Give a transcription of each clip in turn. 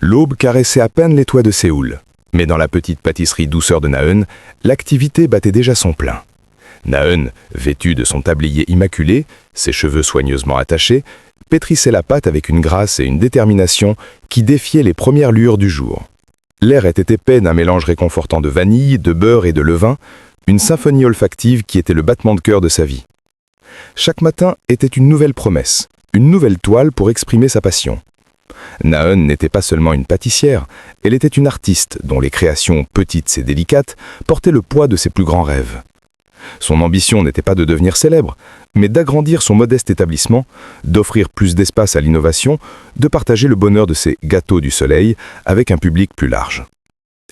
L'aube caressait à peine les toits de Séoul. Mais dans la petite pâtisserie douceur de Naeun, l'activité battait déjà son plein. Naeun, vêtu de son tablier immaculé, ses cheveux soigneusement attachés, pétrissait la pâte avec une grâce et une détermination qui défiaient les premières lueurs du jour. L'air était épais d'un mélange réconfortant de vanille, de beurre et de levain, une symphonie olfactive qui était le battement de cœur de sa vie. Chaque matin était une nouvelle promesse, une nouvelle toile pour exprimer sa passion. Naeun n'était pas seulement une pâtissière, elle était une artiste dont les créations petites et délicates portaient le poids de ses plus grands rêves. Son ambition n'était pas de devenir célèbre, mais d'agrandir son modeste établissement, d'offrir plus d'espace à l'innovation, de partager le bonheur de ses gâteaux du soleil avec un public plus large.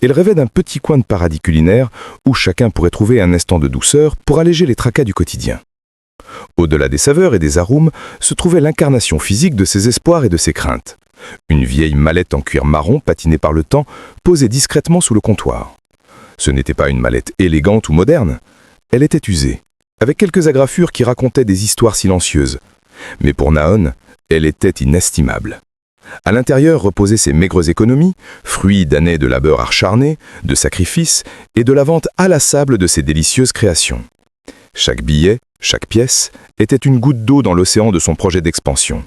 Elle rêvait d'un petit coin de paradis culinaire où chacun pourrait trouver un instant de douceur pour alléger les tracas du quotidien. Au-delà des saveurs et des arômes se trouvait l'incarnation physique de ses espoirs et de ses craintes. Une vieille mallette en cuir marron patinée par le temps, posée discrètement sous le comptoir. Ce n'était pas une mallette élégante ou moderne. Elle était usée, avec quelques agrafures qui racontaient des histoires silencieuses. Mais pour Naeun, elle était inestimable. À l'intérieur reposaient ses maigres économies, fruits d'années de labeur acharné, de sacrifices et de la vente inlassable de ses délicieuses créations. Chaque billet, chaque pièce, était une goutte d'eau dans l'océan de son projet d'expansion.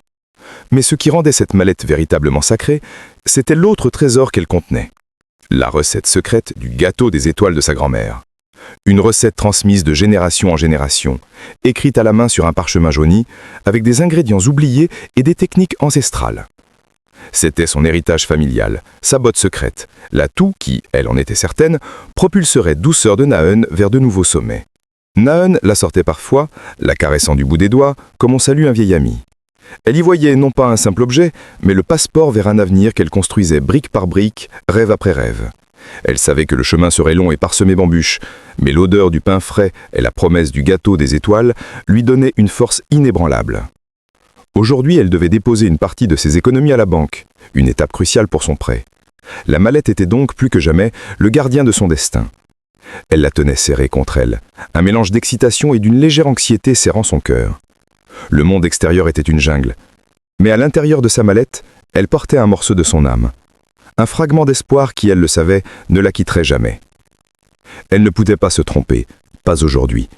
Mais ce qui rendait cette mallette véritablement sacrée, c'était l'autre trésor qu'elle contenait. La recette secrète du gâteau des étoiles de sa grand-mère. Une recette transmise de génération en génération, écrite à la main sur un parchemin jauni, avec des ingrédients oubliés et des techniques ancestrales. C'était son héritage familial, sa botte secrète, l'atout qui, elle en était certaine, propulserait douceur de Naeun vers de nouveaux sommets. Naeun la sortait parfois, la caressant du bout des doigts, comme on salue un vieil ami. Elle y voyait non pas un simple objet, mais le passeport vers un avenir qu'elle construisait brique par brique, rêve après rêve. Elle savait que le chemin serait long et parsemé d'embûches, mais l'odeur du pain frais et la promesse du gâteau des étoiles lui donnaient une force inébranlable. Aujourd'hui, elle devait déposer une partie de ses économies à la banque, une étape cruciale pour son prêt. La mallette était donc, plus que jamais, le gardien de son destin. Elle la tenait serrée contre elle, un mélange d'excitation et d'une légère anxiété serrant son cœur. Le monde extérieur était une jungle, mais à l'intérieur de sa mallette, elle portait un morceau de son âme. Un fragment d'espoir qui, elle le savait, ne la quitterait jamais. Elle ne pouvait pas se tromper, pas aujourd'hui,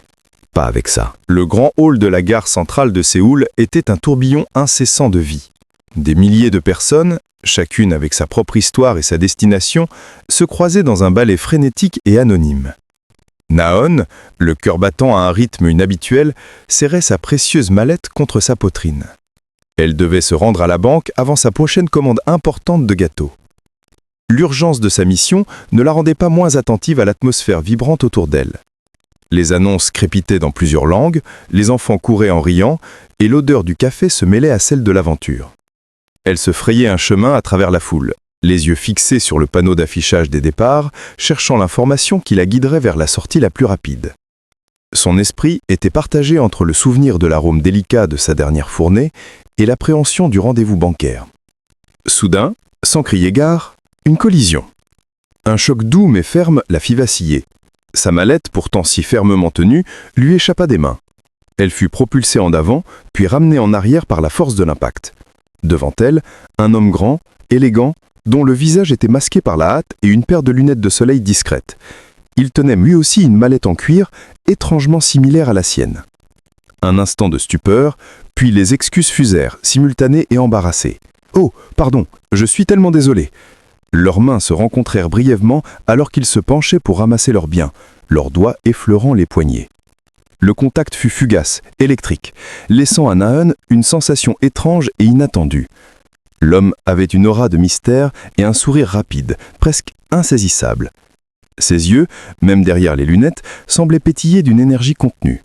pas avec ça. Le grand hall de la gare centrale de Séoul était un tourbillon incessant de vie. Des milliers de personnes, chacune avec sa propre histoire et sa destination, se croisaient dans un ballet frénétique et anonyme. Naeun, le cœur battant à un rythme inhabituel, serrait sa précieuse mallette contre sa poitrine. Elle devait se rendre à la banque avant sa prochaine commande importante de gâteaux. L'urgence de sa mission ne la rendait pas moins attentive à l'atmosphère vibrante autour d'elle. Les annonces crépitaient dans plusieurs langues, les enfants couraient en riant, et l'odeur du café se mêlait à celle de l'aventure. Elle se frayait un chemin à travers la foule, les yeux fixés sur le panneau d'affichage des départs, cherchant l'information qui la guiderait vers la sortie la plus rapide. Son esprit était partagé entre le souvenir de l'arôme délicat de sa dernière fournée et l'appréhension du rendez-vous bancaire. Soudain, sans crier gare, une collision. Un choc doux mais ferme la fit vaciller. Sa mallette, pourtant si fermement tenue, lui échappa des mains. Elle fut propulsée en avant, puis ramenée en arrière par la force de l'impact. Devant elle, un homme grand, élégant, dont le visage était masqué par la hâte et une paire de lunettes de soleil discrètes. Il tenait lui aussi une mallette en cuir, étrangement similaire à la sienne. Un instant de stupeur, puis les excuses fusèrent, simultanées et embarrassées. « Oh, pardon, je suis tellement désolé !» Leurs mains se rencontrèrent brièvement alors qu'ils se penchaient pour ramasser leurs biens, leurs doigts effleurant les poignets. Le contact fut fugace, électrique, laissant à Naeun une sensation étrange et inattendue. L'homme avait une aura de mystère et un sourire rapide, presque insaisissable. Ses yeux, même derrière les lunettes, semblaient pétiller d'une énergie contenue.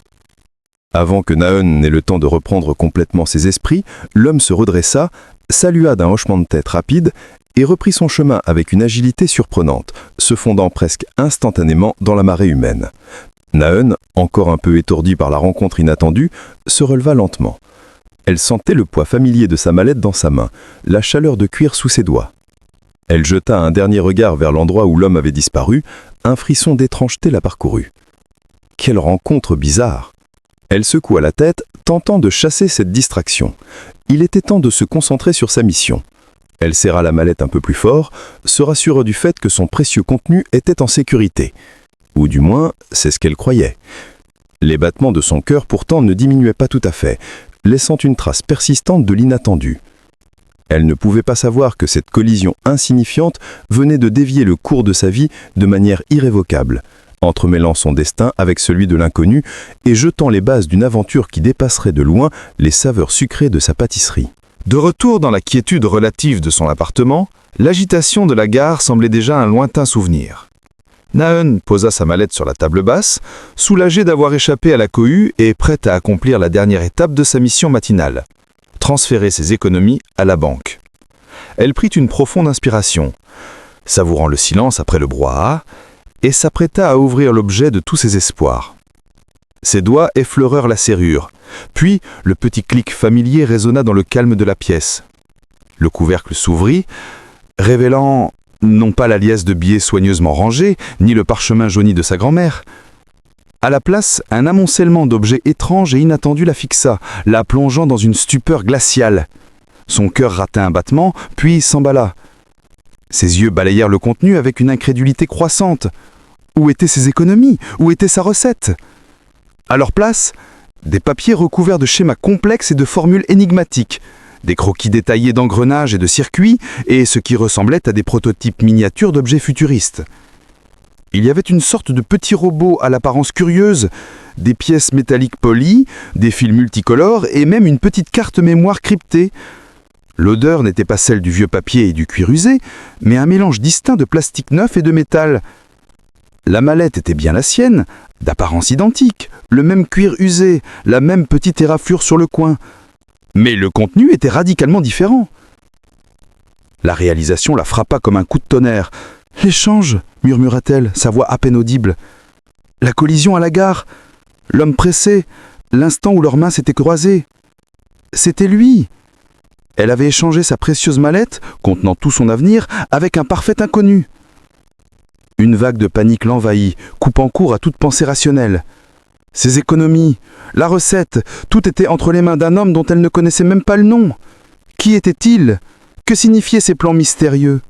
Avant que Naeun n'ait le temps de reprendre complètement ses esprits, l'homme se redressa, salua d'un hochement de tête rapide et reprit son chemin avec une agilité surprenante, se fondant presque instantanément dans la marée humaine. Naeun, encore un peu étourdie par la rencontre inattendue, se releva lentement. Elle sentait le poids familier de sa mallette dans sa main, la chaleur de cuir sous ses doigts. Elle jeta un dernier regard vers l'endroit où l'homme avait disparu, un frisson d'étrangeté la parcourut. Quelle rencontre bizarre! Elle secoua la tête, tentant de chasser cette distraction. Il était temps de se concentrer sur sa mission. Elle serra la mallette un peu plus fort, se rassura du fait que son précieux contenu était en sécurité. Ou du moins, c'est ce qu'elle croyait. Les battements de son cœur pourtant ne diminuaient pas tout à fait, laissant une trace persistante de l'inattendu. Elle ne pouvait pas savoir que cette collision insignifiante venait de dévier le cours de sa vie de manière irrévocable, entremêlant son destin avec celui de l'inconnu et jetant les bases d'une aventure qui dépasserait de loin les saveurs sucrées de sa pâtisserie. De retour dans la quiétude relative de son appartement, l'agitation de la gare semblait déjà un lointain souvenir. Naeun posa sa mallette sur la table basse, soulagée d'avoir échappé à la cohue et prête à accomplir la dernière étape de sa mission matinale, transférer ses économies à la banque. Elle prit une profonde inspiration, savourant le silence après le brouhaha, et s'apprêta à ouvrir l'objet de tous ses espoirs. Ses doigts effleurèrent la serrure, puis le petit clic familier résonna dans le calme de la pièce. Le couvercle s'ouvrit, révélant non pas la liasse de billets soigneusement rangés, ni le parchemin jauni de sa grand-mère. À la place, un amoncellement d'objets étranges et inattendus la fixa, la plongeant dans une stupeur glaciale. Son cœur rata un battement, puis s'emballa. Ses yeux balayèrent le contenu avec une incrédulité croissante. Où étaient ses économies? Où était sa recette? À leur place, des papiers recouverts de schémas complexes et de formules énigmatiques, des croquis détaillés d'engrenages et de circuits, et ce qui ressemblait à des prototypes miniatures d'objets futuristes. Il y avait une sorte de petit robot à l'apparence curieuse, des pièces métalliques polies, des fils multicolores et même une petite carte mémoire cryptée. L'odeur n'était pas celle du vieux papier et du cuir usé, mais un mélange distinct de plastique neuf et de métal. La mallette était bien la sienne, d'apparence identique, le même cuir usé, la même petite éraflure sur le coin. Mais le contenu était radicalement différent. La réalisation la frappa comme un coup de tonnerre. « L'échange !» murmura-t-elle, sa voix à peine audible. « La collision à la gare, l'homme pressé, l'instant où leurs mains s'étaient croisées. C'était lui !» Elle avait échangé sa précieuse mallette, contenant tout son avenir, avec un parfait inconnu. Une vague de panique l'envahit, coupant court à toute pensée rationnelle. Ses économies, la recette, tout était entre les mains d'un homme dont elle ne connaissait même pas le nom. Qui était-il? Que signifiaient ces plans mystérieux?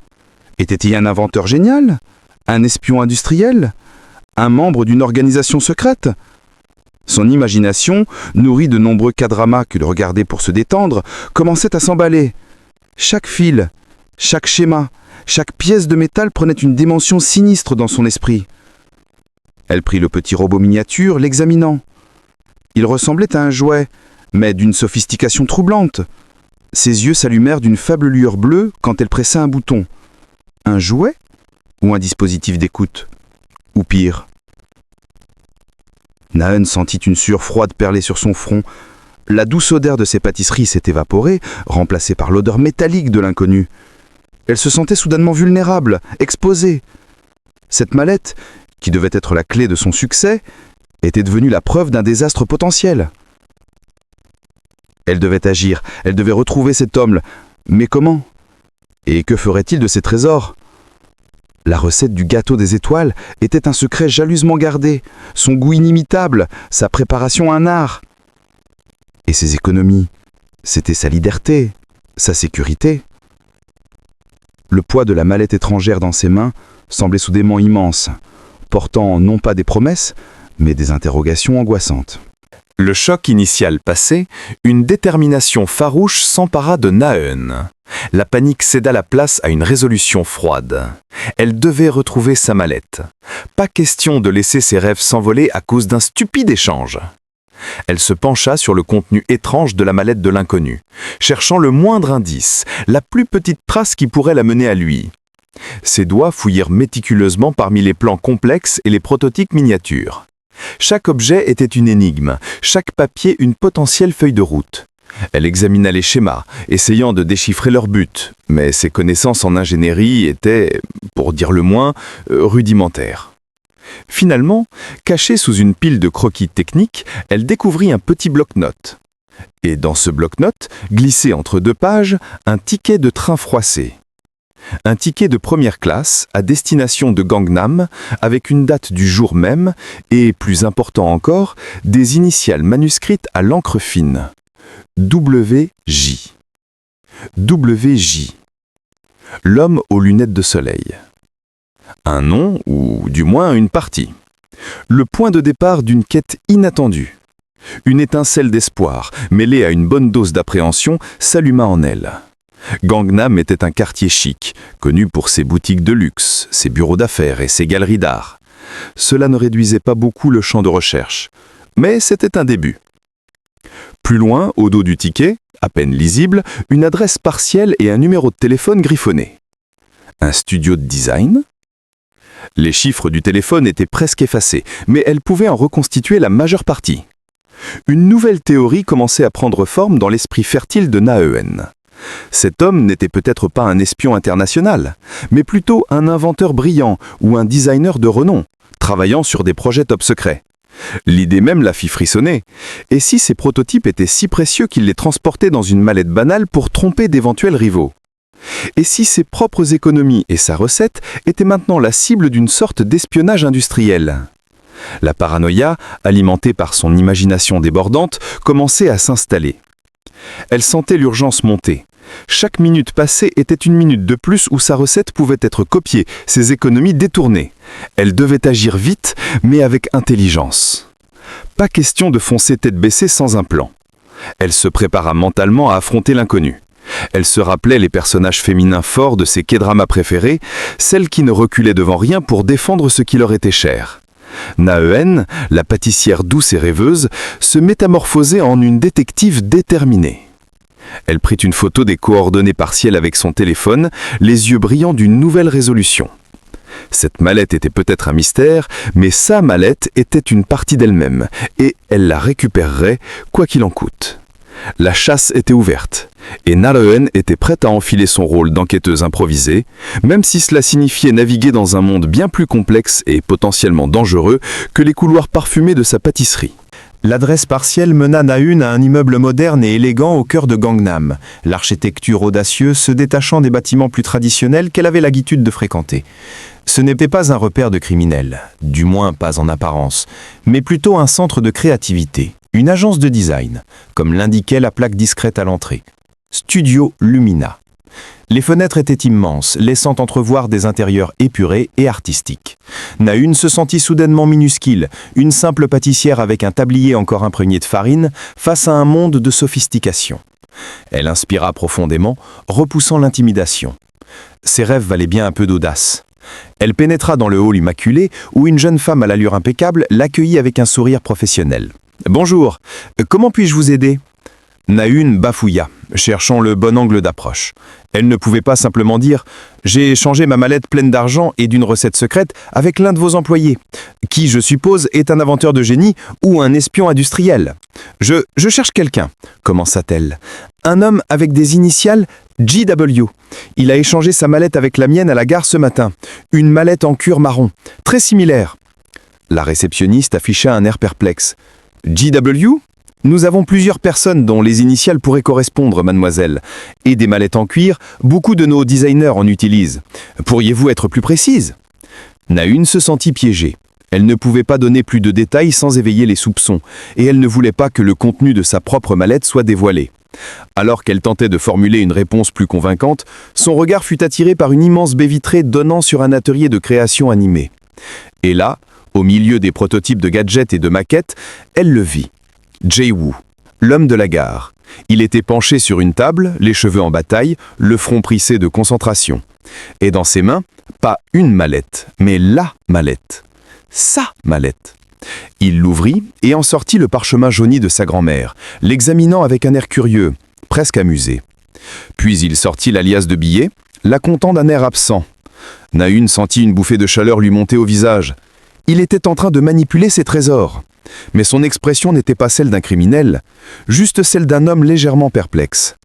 Était-il un inventeur génial? Un espion industriel? Un membre d'une organisation secrète? Son imagination, nourrie de nombreux cadramas qu'il regardait pour se détendre, commençait à s'emballer. Chaque fil, chaque schéma, chaque pièce de métal prenait une dimension sinistre dans son esprit. Elle prit le petit robot miniature, l'examinant. Il ressemblait à un jouet, mais d'une sophistication troublante. Ses yeux s'allumèrent d'une faible lueur bleue quand elle pressa un bouton. Un jouet? Ou un dispositif d'écoute? Ou pire? Naeun sentit une sueur froide perler sur son front. La douce odeur de ses pâtisseries s'est évaporée, remplacée par l'odeur métallique de l'inconnu. Elle se sentait soudainement vulnérable, exposée. Cette mallette, qui devait être la clé de son succès, était devenue la preuve d'un désastre potentiel. Elle devait agir, elle devait retrouver cet homme. Mais comment? Et que ferait-il de ses trésors? La recette du gâteau des étoiles était un secret jalousement gardé, son goût inimitable, sa préparation un art. Et ses économies, c'était sa liberté, sa sécurité. Le poids de la mallette étrangère dans ses mains semblait soudainement immense, portant non pas des promesses, mais des interrogations angoissantes. Le choc initial passé, une détermination farouche s'empara de Naeun. La panique céda la place à une résolution froide. Elle devait retrouver sa mallette. Pas question de laisser ses rêves s'envoler à cause d'un stupide échange. Elle se pencha sur le contenu étrange de la mallette de l'inconnu, cherchant le moindre indice, la plus petite trace qui pourrait la mener à lui. Ses doigts fouillèrent méticuleusement parmi les plans complexes et les prototypes miniatures. Chaque objet était une énigme, chaque papier une potentielle feuille de route. Elle examina les schémas, essayant de déchiffrer leur but, mais ses connaissances en ingénierie étaient, pour dire le moins, rudimentaires. Finalement, cachée sous une pile de croquis techniques, elle découvrit un petit bloc-notes. Et dans ce bloc-notes, glissé entre deux pages, un ticket de train froissé. Un ticket de première classe à destination de Gangnam avec une date du jour même et, plus important encore, des initiales manuscrites à l'encre fine. WJ. WJ. L'homme aux lunettes de soleil. Un nom, ou du moins une partie. Le point de départ d'une quête inattendue. Une étincelle d'espoir, mêlée à une bonne dose d'appréhension, s'alluma en elle. Gangnam était un quartier chic, connu pour ses boutiques de luxe, ses bureaux d'affaires et ses galeries d'art. Cela ne réduisait pas beaucoup le champ de recherche, mais c'était un début. Plus loin, au dos du ticket, à peine lisible, une adresse partielle et un numéro de téléphone griffonné. Un studio de design ? Les chiffres du téléphone étaient presque effacés, mais elle pouvait en reconstituer la majeure partie. Une nouvelle théorie commençait à prendre forme dans l'esprit fertile de Na-Eun. Cet homme n'était peut-être pas un espion international, mais plutôt un inventeur brillant ou un designer de renom, travaillant sur des projets top secrets. L'idée même la fit frissonner. Et si ces prototypes étaient si précieux qu'il les transportait dans une mallette banale pour tromper d'éventuels rivaux ? Et si ses propres économies et sa recette étaient maintenant la cible d'une sorte d'espionnage industriel ? La paranoïa, alimentée par son imagination débordante, commençait à s'installer. Elle sentait l'urgence monter. Chaque minute passée était une minute de plus où sa recette pouvait être copiée, ses économies détournées. Elle devait agir vite, mais avec intelligence. Pas question de foncer tête baissée sans un plan. Elle se prépara mentalement à affronter l'inconnu. Elle se rappelait les personnages féminins forts de ses K-dramas préférés, celles qui ne reculaient devant rien pour défendre ce qui leur était cher. Na-Eun, la pâtissière douce et rêveuse, se métamorphosait en une détective déterminée. Elle prit une photo des coordonnées partielles avec son téléphone, les yeux brillants d'une nouvelle résolution. Cette mallette était peut-être un mystère, mais sa mallette était une partie d'elle-même, et elle la récupérerait, quoi qu'il en coûte. La chasse était ouverte, et Na-Eun était prête à enfiler son rôle d'enquêteuse improvisée, même si cela signifiait naviguer dans un monde bien plus complexe et potentiellement dangereux que les couloirs parfumés de sa pâtisserie. L'adresse partielle mena Na-Eun à un immeuble moderne et élégant au cœur de Gangnam, l'architecture audacieuse se détachant des bâtiments plus traditionnels qu'elle avait l'habitude de fréquenter. Ce n'était pas un repère de criminels, du moins pas en apparence, mais plutôt un centre de créativité, une agence de design, comme l'indiquait la plaque discrète à l'entrée. Studio Lumina. Les fenêtres étaient immenses, laissant entrevoir des intérieurs épurés et artistiques. Na-Eun se sentit soudainement minuscule, une simple pâtissière avec un tablier encore imprégné de farine, face à un monde de sophistication. Elle inspira profondément, repoussant l'intimidation. Ses rêves valaient bien un peu d'audace. Elle pénétra dans le hall immaculé, où une jeune femme à l'allure impeccable l'accueillit avec un sourire professionnel. « Bonjour, comment puis-je vous aider ?» Na-Eun bafouilla, cherchant le bon angle d'approche. Elle ne pouvait pas simplement dire « J'ai échangé ma mallette pleine d'argent et d'une recette secrète avec l'un de vos employés, qui, je suppose, est un inventeur de génie ou un espion industriel. Je cherche quelqu'un, commença-t-elle. Un homme avec des initiales JW. Il a échangé sa mallette avec la mienne à la gare ce matin. Une mallette en cuir marron, très similaire. » La réceptionniste afficha un air perplexe. « JW ? Nous avons plusieurs personnes dont les initiales pourraient correspondre, mademoiselle. Et des mallettes en cuir, beaucoup de nos designers en utilisent. Pourriez-vous être plus précise ?» Na-Eun se sentit piégée. Elle ne pouvait pas donner plus de détails sans éveiller les soupçons, et elle ne voulait pas que le contenu de sa propre mallette soit dévoilé. Alors qu'elle tentait de formuler une réponse plus convaincante, son regard fut attiré par une immense baie vitrée donnant sur un atelier de création animée. Et là, au milieu des prototypes de gadgets et de maquettes, elle le vit. Jae-woo, l'homme de la gare. Il était penché sur une table, les cheveux en bataille, le front prissé de concentration. Et dans ses mains, pas une mallette, mais la mallette. Sa mallette. Il l'ouvrit et en sortit le parchemin jauni de sa grand-mère, l'examinant avec un air curieux, presque amusé. Puis il sortit l'alias de billets, la comptant d'un air absent. Na-Eun sentit une bouffée de chaleur lui monter au visage. Il était en train de manipuler ses trésors. Mais son expression n'était pas celle d'un criminel, juste celle d'un homme légèrement perplexe.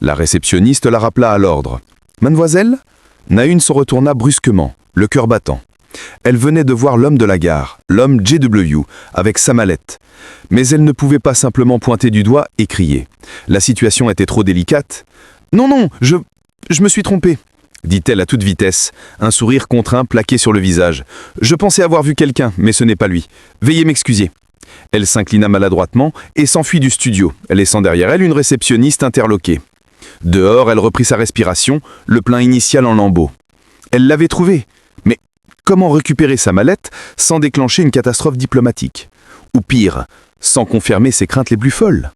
La réceptionniste la rappela à l'ordre. « Mademoiselle ?» Na-Eun se retourna brusquement, le cœur battant. Elle venait de voir l'homme de la gare, l'homme JW, avec sa mallette. Mais elle ne pouvait pas simplement pointer du doigt et crier. La situation était trop délicate. « Non, je me suis trompée », dit-elle à toute vitesse, un sourire contraint plaqué sur le visage. « Je pensais avoir vu quelqu'un, mais ce n'est pas lui. Veuillez m'excuser. » Elle s'inclina maladroitement et s'enfuit du studio, laissant derrière elle une réceptionniste interloquée. Dehors, elle reprit sa respiration, le plein initial en lambeaux. Elle l'avait trouvé. Mais comment récupérer sa mallette sans déclencher une catastrophe diplomatique? Ou pire, sans confirmer ses craintes les plus folles?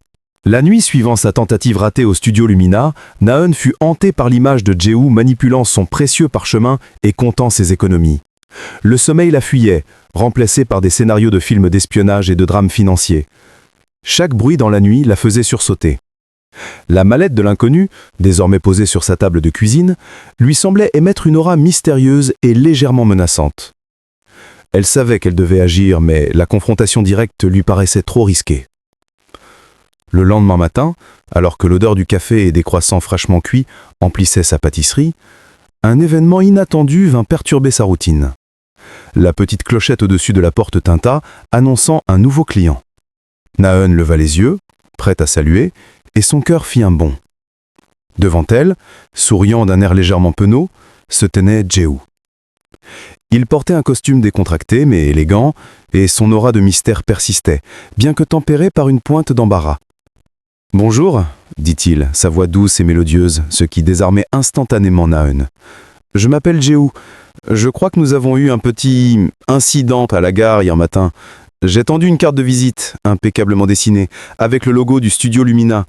La nuit suivant sa tentative ratée au studio Lumina, Na-eun fut hanté par l'image de Jae-woo manipulant son précieux parchemin et comptant ses économies. Le sommeil la fuyait, remplacé par des scénarios de films d'espionnage et de drames financiers. Chaque bruit dans la nuit la faisait sursauter. La mallette de l'inconnu, désormais posée sur sa table de cuisine, lui semblait émettre une aura mystérieuse et légèrement menaçante. Elle savait qu'elle devait agir, mais la confrontation directe lui paraissait trop risquée. Le lendemain matin, alors que l'odeur du café et des croissants fraîchement cuits emplissait sa pâtisserie, un événement inattendu vint perturber sa routine. La petite clochette au-dessus de la porte tinta, annonçant un nouveau client. Na-eun leva les yeux, prête à saluer, et son cœur fit un bond. Devant elle, souriant d'un air légèrement penaud, se tenait Jae-woo. Il portait un costume décontracté mais élégant, et son aura de mystère persistait, bien que tempérée par une pointe d'embarras. « Bonjour », dit-il, sa voix douce et mélodieuse, ce qui désarmait instantanément Na-eun. « Je m'appelle Jae-woo. Je crois que nous avons eu un petit incident à la gare hier matin. J'ai tendu une carte de visite, impeccablement dessinée, avec le logo du studio Lumina. »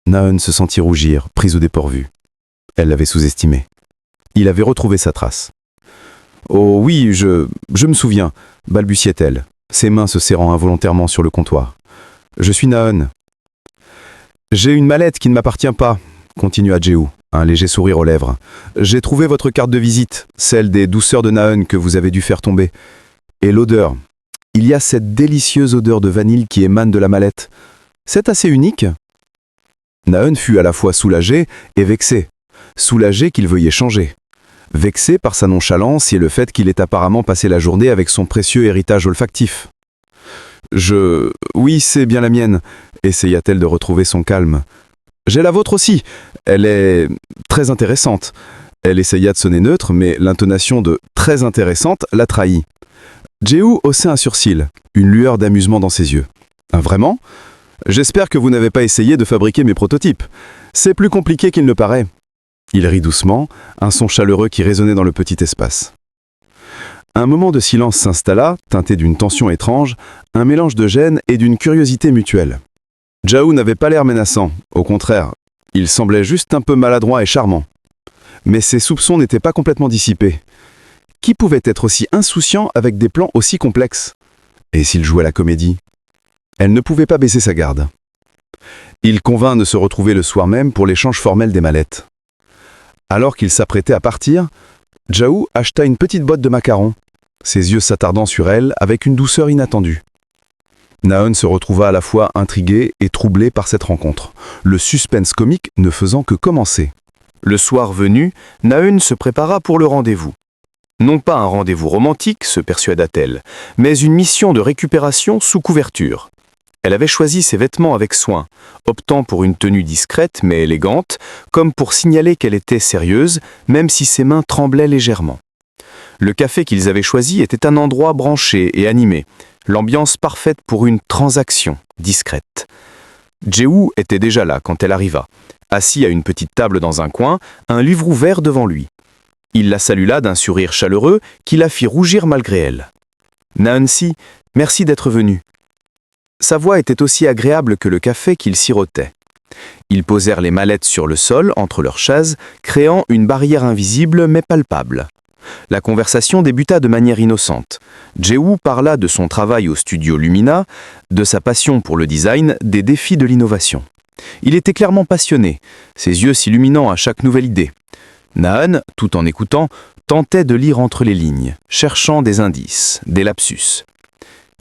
Na-eun se sentit rougir, prise au dépourvu. Elle l'avait sous-estimé. Il avait retrouvé sa trace. « Oh oui, je me souviens », balbutiait-elle, ses mains se serrant involontairement sur le comptoir. « Je suis Na-eun. »« J'ai une mallette qui ne m'appartient pas », continua Jae-woo, un léger sourire aux lèvres. « J'ai trouvé votre carte de visite, celle des douceurs de Na-eun que vous avez dû faire tomber. Et l'odeur. Il y a cette délicieuse odeur de vanille qui émane de la mallette. C'est assez unique. » Na-eun fut à la fois soulagé et vexé. Soulagé qu'il veuillait changer. Vexé par sa nonchalance et le fait qu'il ait apparemment passé la journée avec son précieux héritage olfactif. Oui, c'est bien la mienne, essaya-t-elle de retrouver son calme. J'ai la vôtre aussi. Elle est très intéressante. Elle essaya de sonner neutre, mais l'intonation de très intéressante la trahit. Jae-woo haussait un sourcil, une lueur d'amusement dans ses yeux. Vraiment ? J'espère que vous n'avez pas essayé de fabriquer mes prototypes. C'est plus compliqué qu'il ne paraît. Il rit doucement, un son chaleureux qui résonnait dans le petit espace. Un moment de silence s'installa, teinté d'une tension étrange, un mélange de gêne et d'une curiosité mutuelle. Jae-woo n'avait pas l'air menaçant, au contraire, il semblait juste un peu maladroit et charmant. Mais ses soupçons n'étaient pas complètement dissipés. Qui pouvait être aussi insouciant avec des plans aussi complexes? Et s'il jouait la comédie? Elle ne pouvait pas baisser sa garde. Il convint de se retrouver le soir même pour l'échange formel des mallettes. Alors qu'il s'apprêtait à partir, Jae-woo acheta une petite boîte de macarons, ses yeux s'attardant sur elle avec une douceur inattendue. Na-eun se retrouva à la fois intrigué et troublé par cette rencontre, le suspense comique ne faisant que commencer. Le soir venu, Na-eun se prépara pour le rendez-vous. Non pas un rendez-vous romantique, se persuada-t-elle, mais une mission de récupération sous couverture. Elle avait choisi ses vêtements avec soin, optant pour une tenue discrète mais élégante, comme pour signaler qu'elle était sérieuse, même si ses mains tremblaient légèrement. Le café qu'ils avaient choisi était un endroit branché et animé, l'ambiance parfaite pour une transaction discrète. Jae-woo était déjà là quand elle arriva, assis à une petite table dans un coin, un livre ouvert devant lui. Il la salua d'un sourire chaleureux qui la fit rougir malgré elle. « Na-eun-si, merci d'être venue. » Sa voix était aussi agréable que le café qu'il sirotait. Ils posèrent les mallettes sur le sol entre leurs chaises, créant une barrière invisible mais palpable. La conversation débuta de manière innocente. Jae-woo parla de son travail au studio Lumina, de sa passion pour le design, des défis de l'innovation. Il était clairement passionné, ses yeux s'illuminant à chaque nouvelle idée. Na-eun, tout en écoutant, tentait de lire entre les lignes, cherchant des indices, des lapsus.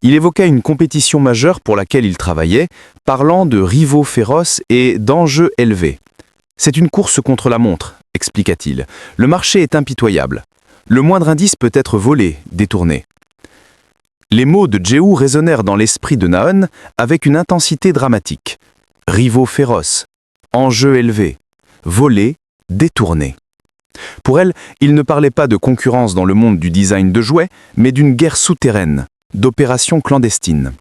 Il évoquait une compétition majeure pour laquelle il travaillait, parlant de rivaux féroces et d'enjeux élevés. « C'est une course contre la montre », expliqua-t-il. « Le marché est impitoyable. Le moindre indice peut être volé, détourné. » Les mots de Jae-woo résonnèrent dans l'esprit de Na-eun avec une intensité dramatique. Rivaux féroces, enjeux élevés, volés, détournés. Pour elle, il ne parlait pas de concurrence dans le monde du design de jouets, mais d'une guerre souterraine, d'opération clandestine.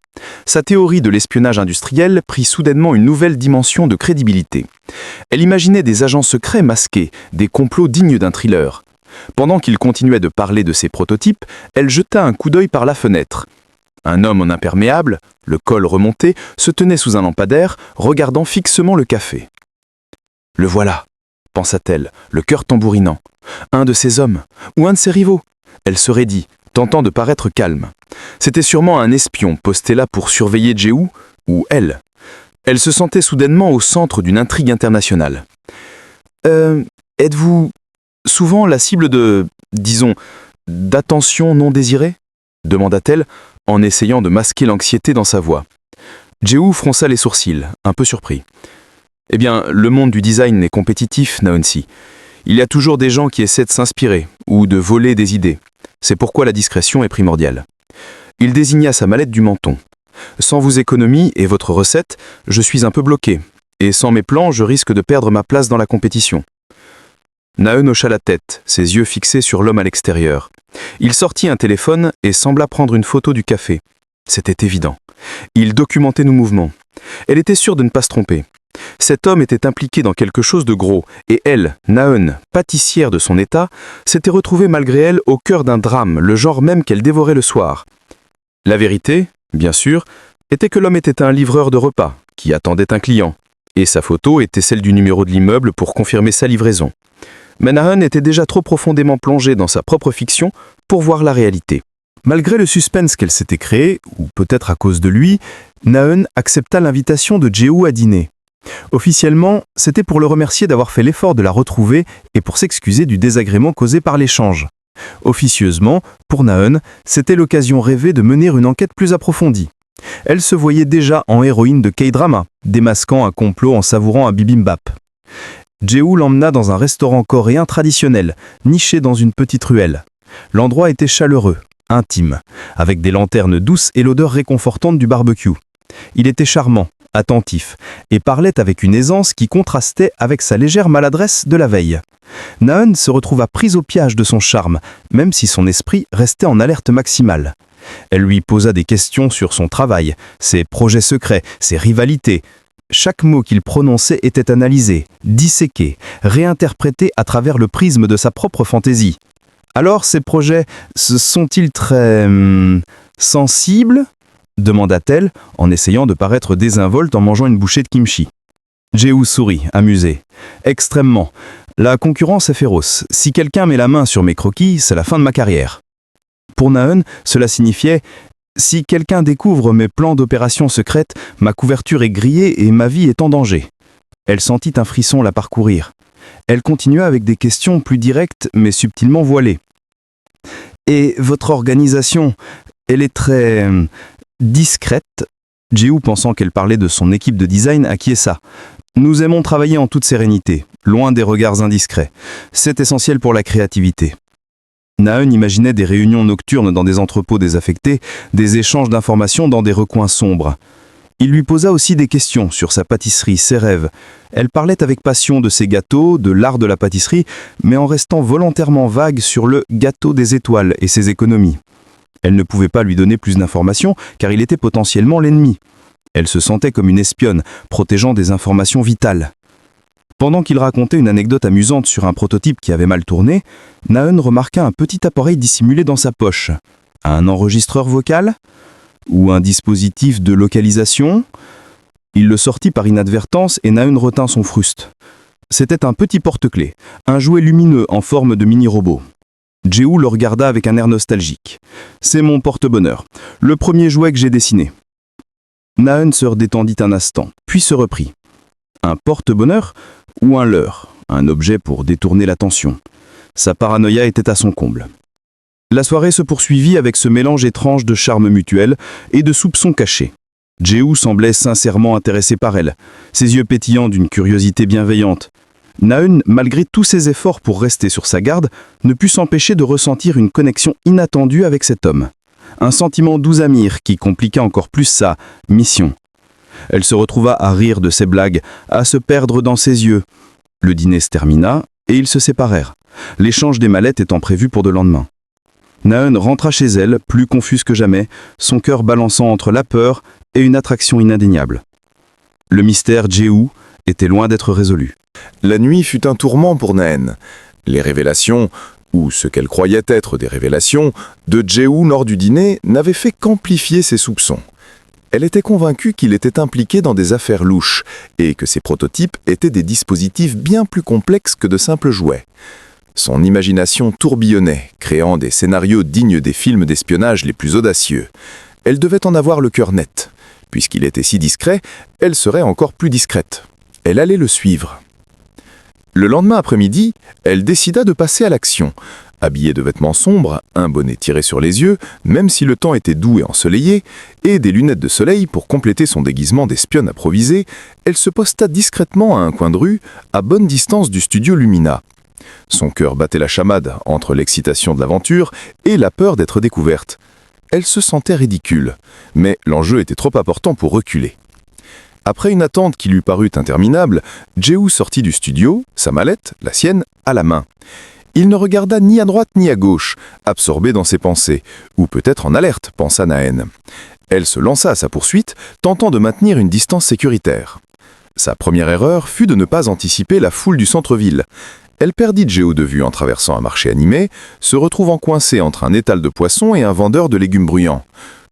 Sa théorie de l'espionnage industriel prit soudainement une nouvelle dimension de crédibilité. Elle imaginait des agents secrets masqués, des complots dignes d'un thriller. Pendant qu'il continuait de parler de ses prototypes, elle jeta un coup d'œil par la fenêtre. Un homme en imperméable, le col remonté, se tenait sous un lampadaire, regardant fixement le café. « Le voilà », pensa-t-elle, le cœur tambourinant. « Un de ces hommes, ou un de ses rivaux ?» Elle se raidit, tentant de paraître calme. C'était sûrement un espion posté là pour surveiller Jehu, ou elle. Elle se sentait soudainement au centre d'une intrigue internationale. Êtes-vous souvent la cible disons, d'attention non désirée ?» demanda-t-elle, en essayant de masquer l'anxiété dans sa voix. Jehu fronça les sourcils, un peu surpris. « Eh bien, le monde du design est compétitif, Naonsi. Il y a toujours des gens qui essaient de s'inspirer, ou de voler des idées. C'est pourquoi la discrétion est primordiale. » Il désigna sa mallette du menton. « Sans vos économies et votre recette, je suis un peu bloqué, et sans mes plans, je risque de perdre ma place dans la compétition. » Naeun hocha la tête, ses yeux fixés sur l'homme à l'extérieur. Il sortit un téléphone et sembla prendre une photo du café. C'était évident. Il documentait nos mouvements. Elle était sûre de ne pas se tromper. Cet homme était impliqué dans quelque chose de gros, et elle, Naeun, pâtissière de son état, s'était retrouvée malgré elle au cœur d'un drame, le genre même qu'elle dévorait le soir. La vérité, bien sûr, était que l'homme était un livreur de repas, qui attendait un client, et sa photo était celle du numéro de l'immeuble pour confirmer sa livraison. Mais Naeun était déjà trop profondément plongée dans sa propre fiction pour voir la réalité. Malgré le suspense qu'elle s'était créé, ou peut-être à cause de lui, Naeun accepta l'invitation de Jehu à dîner. Officiellement, c'était pour le remercier d'avoir fait l'effort de la retrouver et pour s'excuser du désagrément causé par l'échange. Officieusement, pour Naeun, c'était l'occasion rêvée de mener une enquête plus approfondie. Elle se voyait déjà en héroïne de K-drama, démasquant un complot en savourant un bibimbap. Jehu l'emmena dans un restaurant coréen traditionnel, niché dans une petite ruelle. L'endroit était chaleureux, intime, avec des lanternes douces et l'odeur réconfortante du barbecue. Il était charmant, attentif, et parlait avec une aisance qui contrastait avec sa légère maladresse de la veille. Naeun se retrouva prise au piège de son charme, même si son esprit restait en alerte maximale. Elle lui posa des questions sur son travail, ses projets secrets, ses rivalités. Chaque mot qu'il prononçait était analysé, disséqué, réinterprété à travers le prisme de sa propre fantaisie. Alors, ces projets sont-ils très... sensibles ? demanda-t-elle, en essayant de paraître désinvolte en mangeant une bouchée de kimchi. Jehu sourit, amusé. Extrêmement. La concurrence est féroce. Si quelqu'un met la main sur mes croquis, c'est la fin de ma carrière. Pour Naeun, cela signifiait « Si quelqu'un découvre mes plans d'opération secrète, ma couverture est grillée et ma vie est en danger. » Elle sentit un frisson la parcourir. Elle continua avec des questions plus directes mais subtilement voilées. « Et votre organisation, elle est très... discrète ?» Jehu, pensant qu'elle parlait de son équipe de design, acquiesça. « Nous aimons travailler en toute sérénité, loin des regards indiscrets. C'est essentiel pour la créativité. » Naeun imaginait des réunions nocturnes dans des entrepôts désaffectés, des échanges d'informations dans des recoins sombres. Il lui posa aussi des questions sur sa pâtisserie, ses rêves. Elle parlait avec passion de ses gâteaux, de l'art de la pâtisserie, mais en restant volontairement vague sur le gâteau des étoiles et ses économies. Elle ne pouvait pas lui donner plus d'informations car il était potentiellement l'ennemi. Elle se sentait comme une espionne, protégeant des informations vitales. Pendant qu'il racontait une anecdote amusante sur un prototype qui avait mal tourné, Naeun remarqua un petit appareil dissimulé dans sa poche. Un enregistreur vocal ? Ou un dispositif de localisation ? Il le sortit par inadvertance et Naeun retint son fruste. C'était un petit porte-clés, un jouet lumineux en forme de mini-robot. Jehu le regarda avec un air nostalgique. « C'est mon porte-bonheur, le premier jouet que j'ai dessiné. » Naeun se redétendit un instant, puis se reprit. Un porte-bonheur ou un leurre, un objet pour détourner l'attention. Sa paranoïa était à son comble. La soirée se poursuivit avec ce mélange étrange de charme mutuel et de soupçons cachés. Jehu semblait sincèrement intéressé par elle, ses yeux pétillants d'une curiosité bienveillante. Naeun, malgré tous ses efforts pour rester sur sa garde, ne put s'empêcher de ressentir une connexion inattendue avec cet homme. Un sentiment doux amir qui compliqua encore plus sa mission. Elle se retrouva à rire de ses blagues, à se perdre dans ses yeux. Le dîner se termina et ils se séparèrent, l'échange des mallettes étant prévu pour de lendemain. Naeun rentra chez elle, plus confuse que jamais, son cœur balançant entre la peur et une attraction inindéniable. Le mystère Jehu était loin d'être résolu. La nuit fut un tourment pour Naen. Les révélations, ou ce qu'elle croyait être des révélations, de Jehu lors du dîner n'avaient fait qu'amplifier ses soupçons. Elle était convaincue qu'il était impliqué dans des affaires louches et que ses prototypes étaient des dispositifs bien plus complexes que de simples jouets. Son imagination tourbillonnait, créant des scénarios dignes des films d'espionnage les plus audacieux. Elle devait en avoir le cœur net. Puisqu'il était si discret, elle serait encore plus discrète. Elle allait le suivre. Le lendemain après-midi, elle décida de passer à l'action. Habillée de vêtements sombres, un bonnet tiré sur les yeux, même si le temps était doux et ensoleillé, et des lunettes de soleil pour compléter son déguisement d'espionne improvisée, elle se posta discrètement à un coin de rue, à bonne distance du studio Lumina. Son cœur battait la chamade entre l'excitation de l'aventure et la peur d'être découverte. Elle se sentait ridicule, mais l'enjeu était trop important pour reculer. Après une attente qui lui parut interminable, Jehu sortit du studio, sa mallette, la sienne, à la main. Il ne regarda ni à droite ni à gauche, absorbé dans ses pensées, ou peut-être en alerte, pensa Naen. Elle se lança à sa poursuite, tentant de maintenir une distance sécuritaire. Sa première erreur fut de ne pas anticiper la foule du centre-ville. Elle perdit Jehu de vue en traversant un marché animé, se retrouvant coincée entre un étal de poissons et un vendeur de légumes bruyants.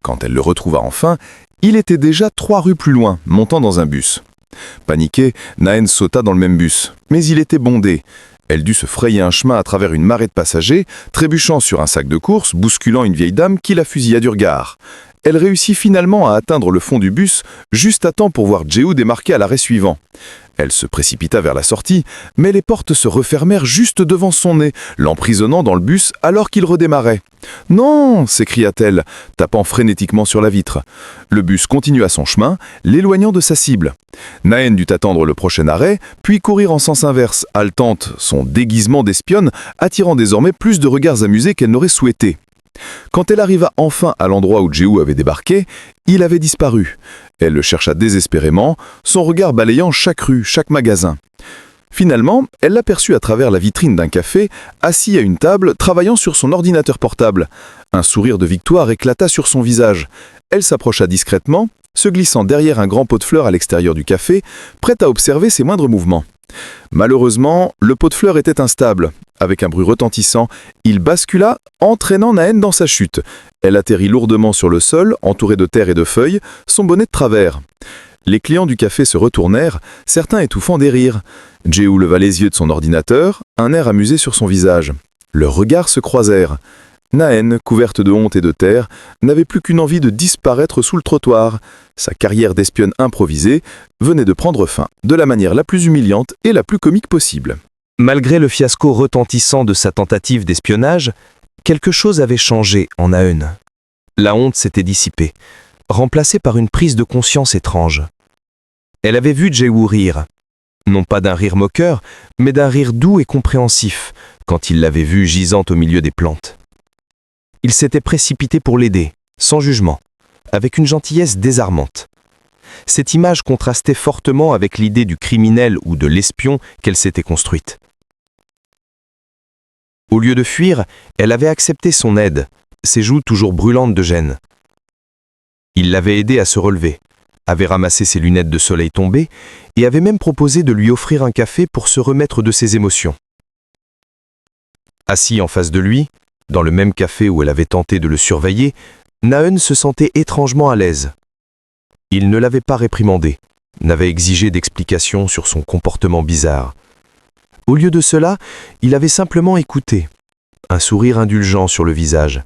Quand elle le retrouva enfin, il était déjà 3 rues plus loin, montant dans un bus. Paniquée, Naen sauta dans le même bus, mais il était bondé. Elle dut se frayer un chemin à travers une marée de passagers, trébuchant sur un sac de course, bousculant une vieille dame qui la fusilla du regard. Elle réussit finalement à atteindre le fond du bus, juste à temps pour voir Jehu démarquer à l'arrêt suivant. Elle se précipita vers la sortie, mais les portes se refermèrent juste devant son nez, l'emprisonnant dans le bus alors qu'il redémarrait. « Non !» s'écria-t-elle, tapant frénétiquement sur la vitre. Le bus continua son chemin, l'éloignant de sa cible. Naen dut attendre le prochain arrêt, puis courir en sens inverse, haletante, son déguisement d'espionne attirant désormais plus de regards amusés qu'elle n'aurait souhaité. Quand elle arriva enfin à l'endroit où Jehu avait débarqué, il avait disparu. Elle le chercha désespérément, son regard balayant chaque rue, chaque magasin. Finalement, elle l'aperçut à travers la vitrine d'un café, assis à une table, travaillant sur son ordinateur portable. Un sourire de victoire éclata sur son visage. Elle s'approcha discrètement, se glissant derrière un grand pot de fleurs à l'extérieur du café, prête à observer ses moindres mouvements. Malheureusement, le pot de fleurs était instable. Avec un bruit retentissant, il bascula, entraînant Naen dans sa chute. Elle atterrit lourdement sur le sol, entourée de terre et de feuilles, son bonnet de travers. Les clients du café se retournèrent, certains étouffant des rires. Jehu leva les yeux de son ordinateur, un air amusé sur son visage. Leurs regards se croisèrent. Naen, couverte de honte et de terre, n'avait plus qu'une envie de disparaître sous le trottoir. Sa carrière d'espionne improvisée venait de prendre fin, de la manière la plus humiliante et la plus comique possible. Malgré le fiasco retentissant de sa tentative d'espionnage, quelque chose avait changé en Naeun. La honte s'était dissipée, remplacée par une prise de conscience étrange. Elle avait vu Jehu rire. Non pas d'un rire moqueur, mais d'un rire doux et compréhensif, quand il l'avait vue gisante au milieu des plantes. Il s'était précipité pour l'aider, sans jugement, avec une gentillesse désarmante. Cette image contrastait fortement avec l'idée du criminel ou de l'espion qu'elle s'était construite. Au lieu de fuir, elle avait accepté son aide, ses joues toujours brûlantes de gêne. Il l'avait aidée à se relever, avait ramassé ses lunettes de soleil tombées et avait même proposé de lui offrir un café pour se remettre de ses émotions. Assis en face de lui, dans le même café où elle avait tenté de le surveiller, Naeun se sentait étrangement à l'aise. Il ne l'avait pas réprimandé, n'avait exigé d'explications sur son comportement bizarre. Au lieu de cela, il avait simplement écouté, un sourire indulgent sur le visage,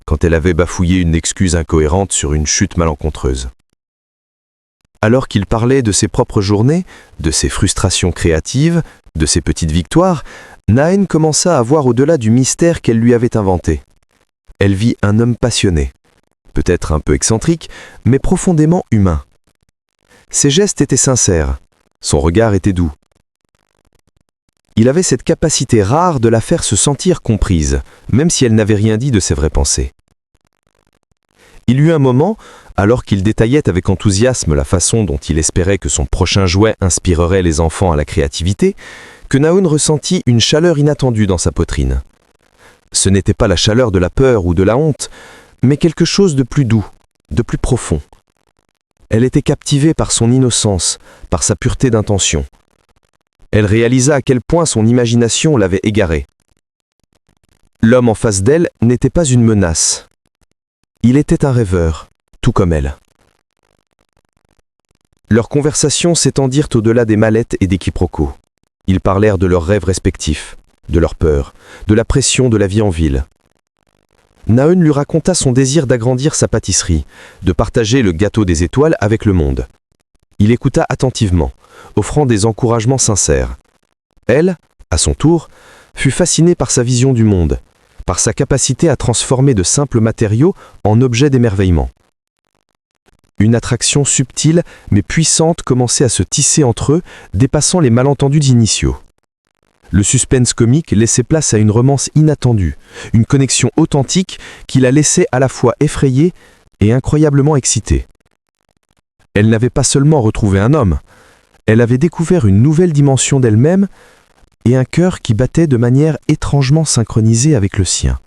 quand elle avait bafouillé une excuse incohérente sur une chute malencontreuse. Alors qu'il parlait de ses propres journées, de ses frustrations créatives, de ses petites victoires, Naen commença à voir au-delà du mystère qu'elle lui avait inventé. Elle vit un homme passionné, peut-être un peu excentrique, mais profondément humain. Ses gestes étaient sincères, son regard était doux. Il avait cette capacité rare de la faire se sentir comprise, même si elle n'avait rien dit de ses vraies pensées. Il eut un moment, alors qu'il détaillait avec enthousiasme la façon dont il espérait que son prochain jouet inspirerait les enfants à la créativité, que Naeun ressentit une chaleur inattendue dans sa poitrine. Ce n'était pas la chaleur de la peur ou de la honte, mais quelque chose de plus doux, de plus profond. Elle était captivée par son innocence, par sa pureté d'intention. Elle réalisa à quel point son imagination l'avait égarée. L'homme en face d'elle n'était pas une menace. Il était un rêveur, tout comme elle. Leurs conversations s'étendirent au-delà des mallettes et des quiproquos. Ils parlèrent de leurs rêves respectifs, de leurs peurs, de la pression de la vie en ville. Naeun lui raconta son désir d'agrandir sa pâtisserie, de partager le gâteau des étoiles avec le monde. Il écouta attentivement, offrant des encouragements sincères. Elle, à son tour, fut fascinée par sa vision du monde, par sa capacité à transformer de simples matériaux en objets d'émerveillement. Une attraction subtile mais puissante commençait à se tisser entre eux, dépassant les malentendus initiaux. Le suspense comique laissait place à une romance inattendue, une connexion authentique qui la laissait à la fois effrayée et incroyablement excitée. Elle n'avait pas seulement retrouvé un homme, elle avait découvert une nouvelle dimension d'elle-même et un cœur qui battait de manière étrangement synchronisée avec le sien.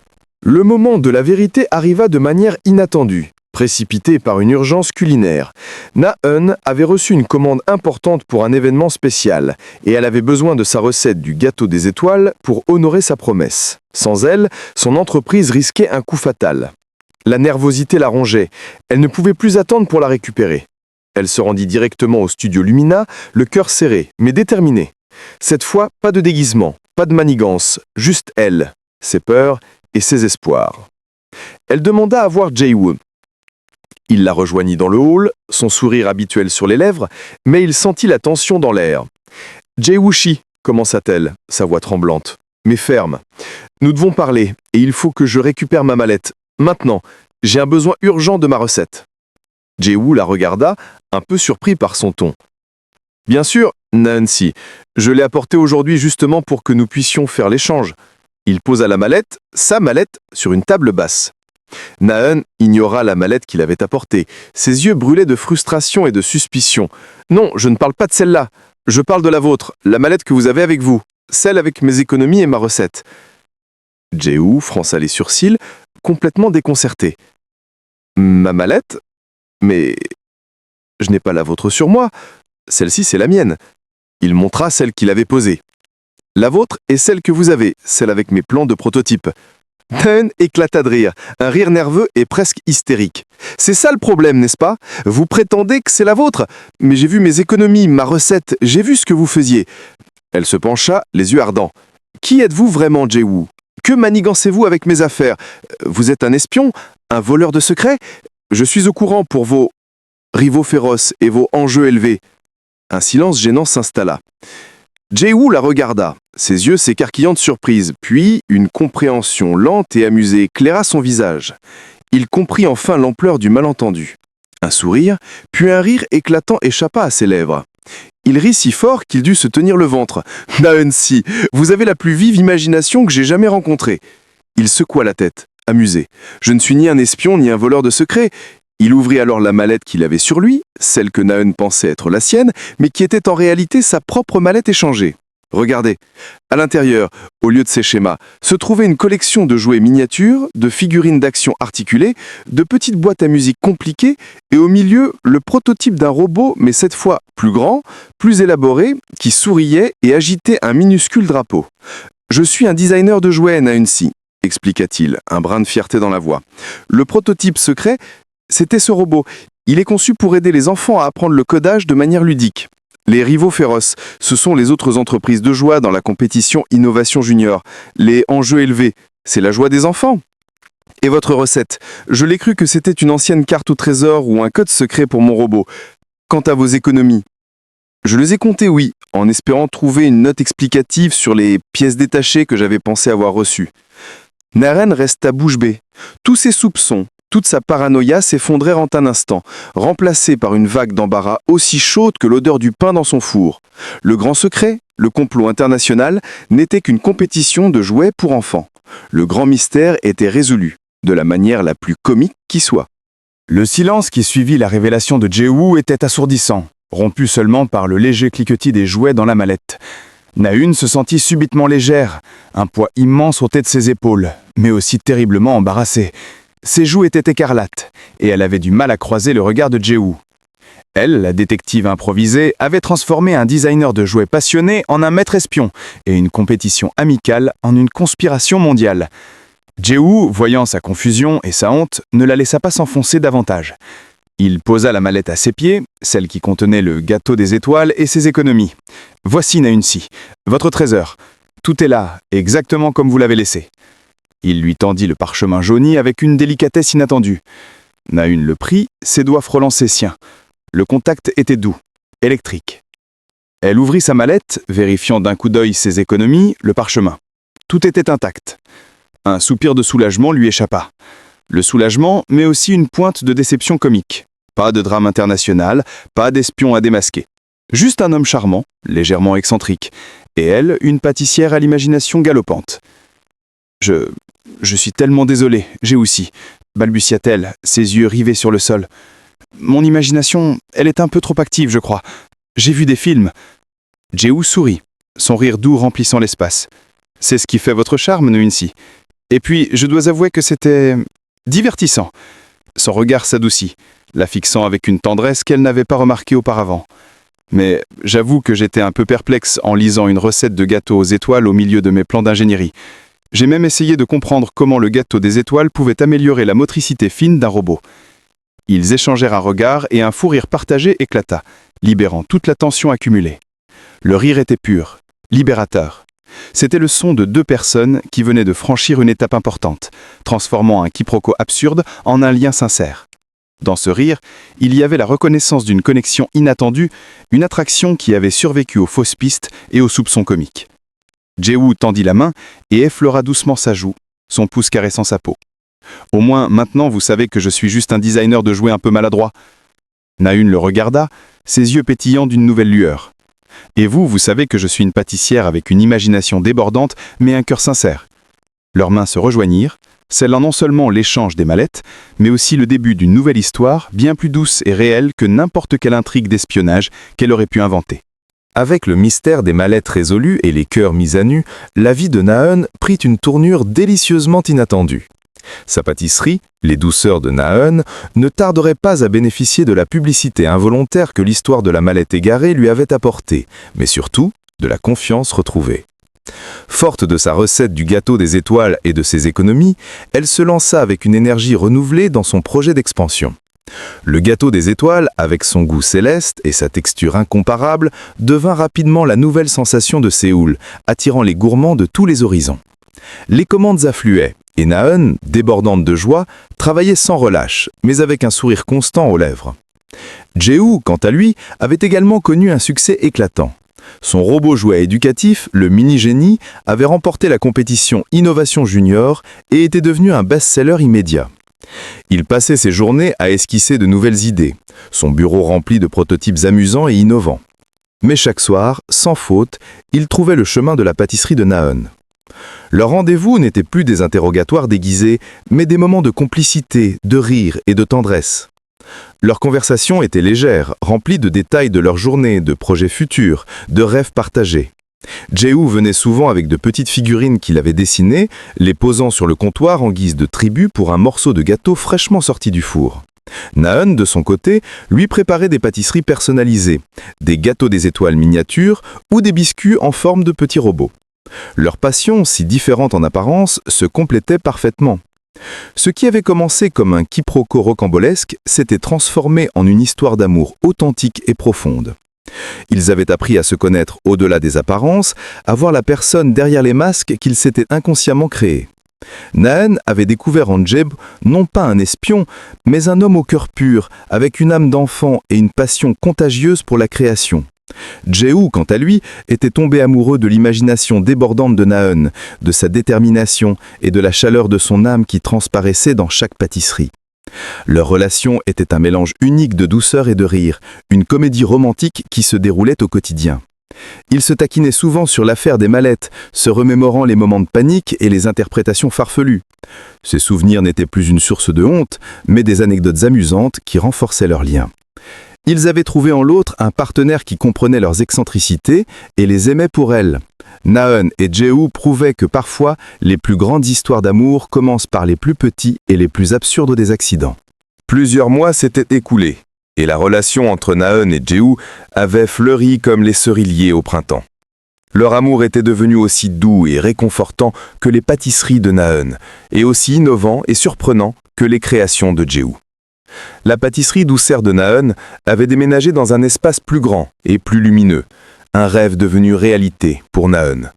Le moment de la vérité arriva de manière inattendue. Précipité par une urgence culinaire, Naeun avait reçu une commande importante pour un événement spécial, et elle avait besoin de sa recette du gâteau des étoiles pour honorer sa promesse. Sans elle, son entreprise risquait un coup fatal. La nervosité la rongeait, elle ne pouvait plus attendre pour la récupérer. Elle se rendit directement au studio Lumina, le cœur serré, mais déterminé. Cette fois, pas de déguisement, pas de manigance, juste elle, ses peurs et ses espoirs. Elle demanda à voir Jae-woo. Il la rejoignit dans le hall, son sourire habituel sur les lèvres, mais il sentit la tension dans l'air. « Jae-woo-shi » commença-t-elle, sa voix tremblante, mais ferme. « Nous devons parler, et il faut que je récupère ma mallette. Maintenant, j'ai un besoin urgent de ma recette. » Jae-woo la regarda, un peu surpris par son ton. « Bien sûr, Nancy, je l'ai apportée aujourd'hui justement pour que nous puissions faire l'échange. » Il posa la mallette, sa mallette, sur une table basse. Naeun ignora la mallette qu'il avait apportée. Ses yeux brûlaient de frustration et de suspicion. « Non, je ne parle pas de celle-là. Je parle de la vôtre, la mallette que vous avez avec vous. Celle avec mes économies et ma recette. » Jae-woo fronça les sourcils, complètement déconcerté. « Ma mallette ? Mais je n'ai pas la vôtre sur moi. Celle-ci, c'est la mienne. » Il montra celle qu'il avait posée. « La vôtre est celle que vous avez, celle avec mes plans de prototype. » Naeun éclata de rire, un rire nerveux et presque hystérique. « C'est ça le problème, n'est-ce pas? Vous prétendez que c'est la vôtre? Mais j'ai vu mes économies, ma recette, j'ai vu ce que vous faisiez. » Elle se pencha, les yeux ardents. « Qui êtes-vous vraiment, Jae-woo? Que manigancez-vous avec mes affaires? Vous êtes un espion? Un voleur de secrets? Je suis au courant pour vos rivaux féroces et vos enjeux élevés. » Un silence gênant s'installa. Jae-woo la regarda, ses yeux s'écarquillant de surprise, puis une compréhension lente et amusée éclaira son visage. Il comprit enfin l'ampleur du malentendu. Un sourire, puis un rire éclatant échappa à ses lèvres. Il rit si fort qu'il dut se tenir le ventre. « Naeun-si, vous avez la plus vive imagination que j'ai jamais rencontrée. » Il secoua la tête, amusé. « Je ne suis ni un espion ni un voleur de secrets. » Il ouvrit alors la mallette qu'il avait sur lui, celle que Naeun pensait être la sienne, mais qui était en réalité sa propre mallette échangée. Regardez, à l'intérieur, au lieu de ces schémas, se trouvait une collection de jouets miniatures, de figurines d'action articulées, de petites boîtes à musique compliquées, et au milieu, le prototype d'un robot, mais cette fois plus grand, plus élaboré, qui souriait et agitait un minuscule drapeau. « Je suis un designer de jouets, Naeun-si », expliqua-t-il, un brin de fierté dans la voix. Le prototype secret, c'était ce robot. Il est conçu pour aider les enfants à apprendre le codage de manière ludique. Les rivaux féroces, ce sont les autres entreprises de joie dans la compétition Innovation Junior. Les enjeux élevés, c'est la joie des enfants. Et votre recette, je l'ai cru que c'était une ancienne carte au trésor ou un code secret pour mon robot. Quant à vos économies, je les ai comptées, oui, en espérant trouver une note explicative sur les pièces détachées que j'avais pensé avoir reçues. Naeun resta bouche bée. Tous ses soupçons, toute sa paranoïa s'effondrèrent en un instant, remplacés par une vague d'embarras aussi chaude que l'odeur du pain dans son four. Le grand secret, le complot international, n'était qu'une compétition de jouets pour enfants. Le grand mystère était résolu, de la manière la plus comique qui soit. Le silence qui suivit la révélation de Jae-woo était assourdissant, rompu seulement par le léger cliquetis des jouets dans la mallette. Nahun se sentit subitement légère, un poids immense ôté de ses épaules, mais aussi terriblement embarrassée. Ses joues étaient écarlates, et elle avait du mal à croiser le regard de Jehu. Elle, la détective improvisée, avait transformé un designer de jouets passionné en un maître espion, et une compétition amicale en une conspiration mondiale. Jehu, voyant sa confusion et sa honte, ne la laissa pas s'enfoncer davantage. Il posa la mallette à ses pieds, celle qui contenait le gâteau des étoiles et ses économies. « Voici, Nahun-si, votre trésor. Tout est là, exactement comme vous l'avez laissé. » Il lui tendit le parchemin jauni avec une délicatesse inattendue. Nahun le prit, ses doigts frôlant ses siens. Le contact était doux, électrique. Elle ouvrit sa mallette, vérifiant d'un coup d'œil ses économies, le parchemin. Tout était intact. Un soupir de soulagement lui échappa. Le soulagement, mais aussi une pointe de déception comique. Pas de drame international, pas d'espion à démasquer. Juste un homme charmant, légèrement excentrique. Et elle, une pâtissière à l'imagination galopante. Je suis tellement désolé, j'ai aussi, balbutia-t-elle, ses yeux rivés sur le sol. Mon imagination, elle est un peu trop active, je crois. J'ai vu des films. Jehu sourit, son rire doux remplissant l'espace. C'est ce qui fait votre charme, Nahun-si. Et puis, je dois avouer que c'était divertissant. Son regard s'adoucit, la fixant avec une tendresse qu'elle n'avait pas remarquée auparavant. Mais j'avoue que j'étais un peu perplexe en lisant une recette de gâteau aux étoiles au milieu de mes plans d'ingénierie. J'ai même essayé de comprendre comment le gâteau des étoiles pouvait améliorer la motricité fine d'un robot. Ils échangèrent un regard et un fou rire partagé éclata, libérant toute la tension accumulée. Le rire était pur, libérateur. C'était le son de deux personnes qui venaient de franchir une étape importante, transformant un quiproquo absurde en un lien sincère. Dans ce rire, il y avait la reconnaissance d'une connexion inattendue, une attraction qui avait survécu aux fausses pistes et aux soupçons comiques. Jehu tendit la main et effleura doucement sa joue, son pouce caressant sa peau. « Au moins, maintenant, vous savez que je suis juste un designer de jouets un peu maladroit. » Nahun le regarda, ses yeux pétillants d'une nouvelle lueur. « Et vous, vous savez que je suis une pâtissière avec une imagination débordante, mais un cœur sincère. » Leurs mains se rejoignirent, scellant non seulement l'échange des mallettes, mais aussi le début d'une nouvelle histoire, bien plus douce et réelle que n'importe quelle intrigue d'espionnage qu'elle aurait pu inventer. Avec le mystère des mallettes résolu et les cœurs mis à nu, la vie de Nahun prit une tournure délicieusement inattendue. Sa pâtisserie, les douceurs de Nahun, ne tarderait pas à bénéficier de la publicité involontaire que l'histoire de la mallette égarée lui avait apportée, mais surtout de la confiance retrouvée. Forte de sa recette du gâteau des étoiles et de ses économies, elle se lança avec une énergie renouvelée dans son projet d'expansion. Le gâteau des étoiles, avec son goût céleste et sa texture incomparable, devint rapidement la nouvelle sensation de Séoul, attirant les gourmands de tous les horizons. Les commandes affluaient, et Nahun, débordante de joie, travaillait sans relâche, mais avec un sourire constant aux lèvres. Jehu, quant à lui, avait également connu un succès éclatant. Son robot jouet éducatif, le mini-génie, avait remporté la compétition Innovation Junior et était devenu un best-seller immédiat. Il passait ses journées à esquisser de nouvelles idées, son bureau rempli de prototypes amusants et innovants. Mais chaque soir, sans faute, il trouvait le chemin de la pâtisserie de Nahun. Leurs rendez-vous n'étaient plus des interrogatoires déguisés, mais des moments de complicité, de rire et de tendresse. Leur conversation était légère, remplie de détails de leur journée, de projets futurs, de rêves partagés. Jehu venait souvent avec de petites figurines qu'il avait dessinées, les posant sur le comptoir en guise de tribut pour un morceau de gâteau fraîchement sorti du four. Nahun, de son côté, lui préparait des pâtisseries personnalisées, des gâteaux des étoiles miniatures ou des biscuits en forme de petits robots. Leurs passions, si différentes en apparence, se complétaient parfaitement. Ce qui avait commencé comme un quiproquo rocambolesque s'était transformé en une histoire d'amour authentique et profonde. Ils avaient appris à se connaître au-delà des apparences, à voir la personne derrière les masques qu'ils s'étaient inconsciemment créés. Nahun avait découvert en Jehu non pas un espion, mais un homme au cœur pur, avec une âme d'enfant et une passion contagieuse pour la création. Jehu, quant à lui, était tombé amoureux de l'imagination débordante de Nahun, de sa détermination et de la chaleur de son âme qui transparaissait dans chaque pâtisserie. Leur relation était un mélange unique de douceur et de rire, une comédie romantique qui se déroulait au quotidien. Ils se taquinaient souvent sur l'affaire des mallettes, se remémorant les moments de panique et les interprétations farfelues. Ces souvenirs n'étaient plus une source de honte, mais des anecdotes amusantes qui renforçaient leur lien. Ils avaient trouvé en l'autre un partenaire qui comprenait leurs excentricités et les aimait pour elles. Naeun et Jehu prouvaient que parfois, les plus grandes histoires d'amour commencent par les plus petits et les plus absurdes des accidents. Plusieurs mois s'étaient écoulés, et la relation entre Naeun et Jehu avait fleuri comme les cerisiers au printemps. Leur amour était devenu aussi doux et réconfortant que les pâtisseries de Naeun, et aussi innovant et surprenant que les créations de Jehu. La pâtisserie douceur de Naeun avait déménagé dans un espace plus grand et plus lumineux, un rêve devenu réalité pour Naeun.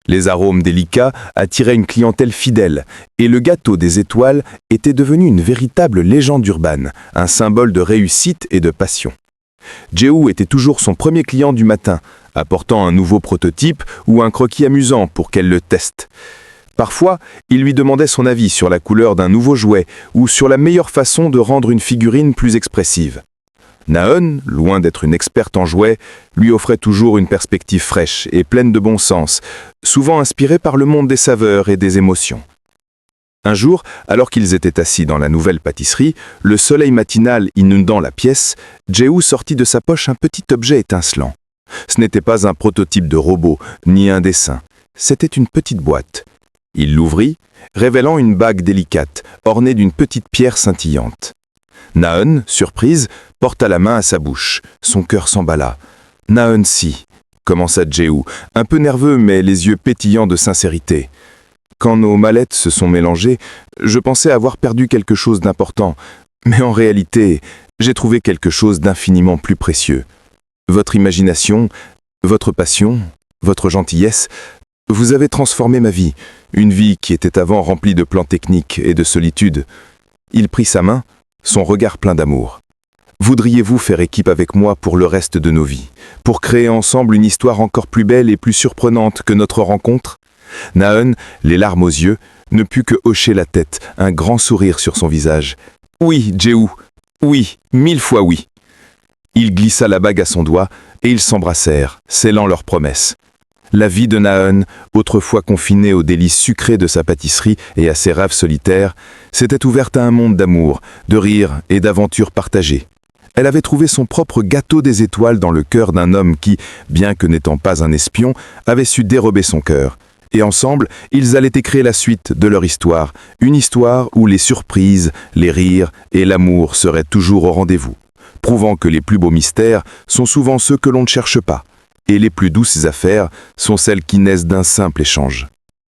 Les arômes délicats attiraient une clientèle fidèle, et le gâteau des étoiles était devenu une véritable légende urbaine, un symbole de réussite et de passion. Jehu était toujours son premier client du matin, apportant un nouveau prototype ou un croquis amusant pour qu'elle le teste. Parfois, il lui demandait son avis sur la couleur d'un nouveau jouet ou sur la meilleure façon de rendre une figurine plus expressive. Naeun, loin d'être une experte en jouets, lui offrait toujours une perspective fraîche et pleine de bon sens, souvent inspirée par le monde des saveurs et des émotions. Un jour, alors qu'ils étaient assis dans la nouvelle pâtisserie, le soleil matinal inondant la pièce, Jehu sortit de sa poche un petit objet étincelant. Ce n'était pas un prototype de robot, ni un dessin. C'était une petite boîte. Il l'ouvrit, révélant une bague délicate, ornée d'une petite pierre scintillante. Naeun, surprise, porta la main à sa bouche. Son cœur s'emballa. « Naeun si », commença Jehu, un peu nerveux mais les yeux pétillants de sincérité. Quand nos mallettes se sont mélangées, je pensais avoir perdu quelque chose d'important, mais en réalité, j'ai trouvé quelque chose d'infiniment plus précieux. Votre imagination, votre passion, votre gentillesse, vous avez transformé ma vie, une vie qui était avant remplie de plans techniques et de solitude. Il prit sa main, son regard plein d'amour. Voudriez-vous faire équipe avec moi pour le reste de nos vies, pour créer ensemble une histoire encore plus belle et plus surprenante que notre rencontre ? Naeun, les larmes aux yeux, ne put que hocher la tête, un grand sourire sur son visage. « Oui, Jehu, oui, 1000 fois oui !» Il glissa la bague à son doigt et ils s'embrassèrent, scellant leur promesse. La vie de Naeun, autrefois confinée aux délices sucrés de sa pâtisserie et à ses rêves solitaires, s'était ouverte à un monde d'amour, de rire et d'aventures partagées. Elle avait trouvé son propre gâteau des étoiles dans le cœur d'un homme qui, bien que n'étant pas un espion, avait su dérober son cœur. Et ensemble, ils allaient écrire la suite de leur histoire, une histoire où les surprises, les rires et l'amour seraient toujours au rendez-vous, prouvant que les plus beaux mystères sont souvent ceux que l'on ne cherche pas, et les plus douces affaires sont celles qui naissent d'un simple échange.